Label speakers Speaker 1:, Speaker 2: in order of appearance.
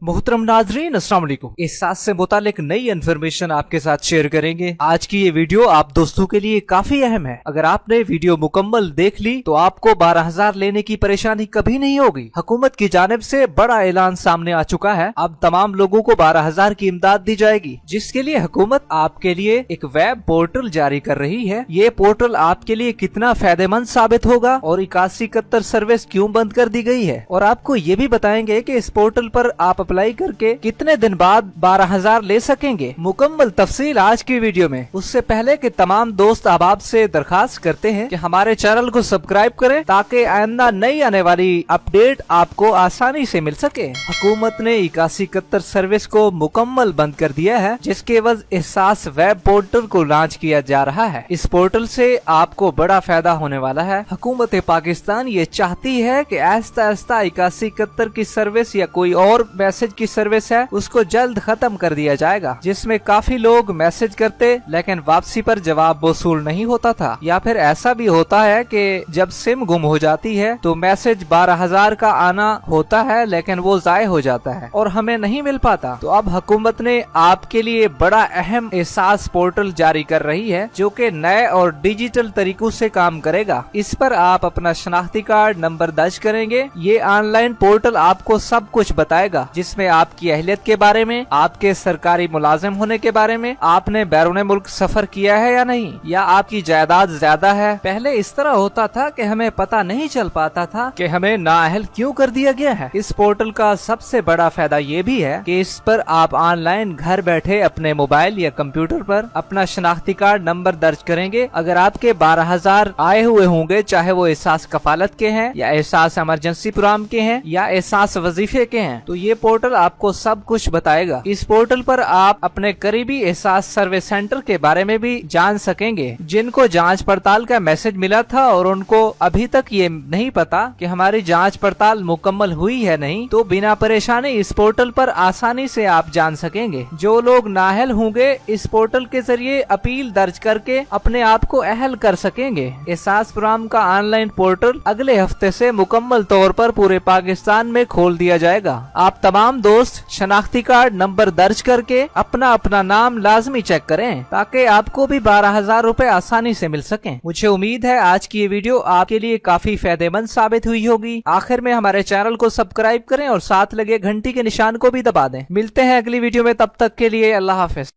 Speaker 1: मोहतरम नाजरीन अस्सलाम वालेकुम। इस साथ से मुतालिक नई इन्फॉर्मेशन आपके साथ शेयर करेंगे। आज की ये वीडियो आप दोस्तों के लिए काफी अहम है। अगर आपने वीडियो मुकम्मल देख ली तो आपको 12,000 लेने की परेशानी कभी नहीं होगी। हुकूमत की जानिब से बड़ा ऐलान सामने आ चुका है। अब तमाम लोगों को 12,000 की इमदाद दी जाएगी, जिसके लिए हुकूमत आपके लिए एक वेब पोर्टल जारी कर रही है। ये पोर्टल आपके लिए कितना फायदेमंद साबित होगा और 8171 सर्विस क्यों बंद कर दी गई है, और आपको ये भी बताएंगे कि इस पोर्टल पर आप अप्लाई करके कितने दिन बाद 12,000 ले सकेंगे। मुकम्मल तफसील आज की वीडियो में। उससे पहले कि तमाम दोस्त अहबाब से दरखास्त करते हैं कि हमारे चैनल को सब्सक्राइब करें ताकि आइंदा नई आने वाली अपडेट आपको आसानी से मिल सके। हुकूमत ने 8171 सर्विस को मुकम्मल बंद कर दिया है, जिसके एवज एहसास वेब पोर्टल को लॉन्च किया जा रहा है। इस पोर्टल से आपको बड़ा फायदा होने वाला है। हुकूमत पाकिस्तान ये चाहती है कि आहिस्ता आहिस्ता 8171 की सर्विस या कोई और मैसेज की सर्विस है उसको जल्द खत्म कर दिया जाएगा, जिसमें काफी लोग मैसेज करते लेकिन वापसी पर जवाब वसूल नहीं होता था, या फिर ऐसा भी होता है कि जब सिम गुम हो जाती है तो मैसेज 12,000 का आना होता है लेकिन वो जाय हो जाता है और हमें नहीं मिल पाता। तो अब हुकूमत ने आपके लिए बड़ा अहम एहसास पोर्टल जारी कर रही है, जो कि नए और डिजिटल तरीकों से काम करेगा। इस पर आप अपना शनाख्ती कार्ड नंबर दर्ज करेंगे। ये ऑनलाइन पोर्टल आपको सब कुछ बताएगा, जिसमें आपकी अहलियत के बारे में, आपके सरकारी मुलाजिम होने के बारे में, आपने बैरून मुल्क सफर किया है या नहीं, या आपकी जायदाद ज्यादा है। पहले इस तरह होता था कि हमें पता नहीं चल पाता था कि हमें नाअहल क्यों कर दिया गया है। इस पोर्टल का सबसे बड़ा फायदा ये भी है कि इस पर आप ऑनलाइन घर बैठे अपने मोबाइल या कंप्यूटर पर अपना शनाख्ती कार्ड नंबर दर्ज करेंगे। अगर आपके 12,000 आए हुए होंगे, चाहे वो एहसास कफालत के हैं या एहसास इमरजेंसी प्रोग्राम के हैं या एहसास वजीफे के हैं, तो ये पोर्टल आपको सब कुछ बताएगा। इस पोर्टल पर आप अपने करीबी एहसास सर्विस सेंटर के बारे में भी जान सकेंगे, जिनको जांच पड़ताल का मैसेज मिला था और उनको अभी तक ये नहीं पता कि हमारी जांच पड़ताल मुकम्मल हुई है नहीं, तो बिना परेशानी इस पोर्टल पर आसानी से आप जान सकेंगे। जो लोग नाअहल होंगे इस पोर्टल के जरिए अपील दर्ज करके अपने आप को अहल कर सकेंगे। एहसास प्रोग्राम का ऑनलाइन पोर्टल अगले हफ्ते से मुकम्मल तौर पर पूरे पाकिस्तान में खोल दिया जाएगा। आप तमाम दोस्त शनाख्ती कार्ड नंबर दर्ज करके अपना अपना नाम लाजमी चेक करें ताकि आपको भी 12,000 रुपए आसानी से मिल सकें। मुझे उम्मीद है आज की ये वीडियो आपके लिए काफी फायदेमंद साबित हुई होगी। आखिर में हमारे चैनल को सब्सक्राइब करें और साथ लगे घंटी के निशान को भी दबा दें। मिलते हैं अगली वीडियो में, तब तक के लिए अल्लाह हाफिज।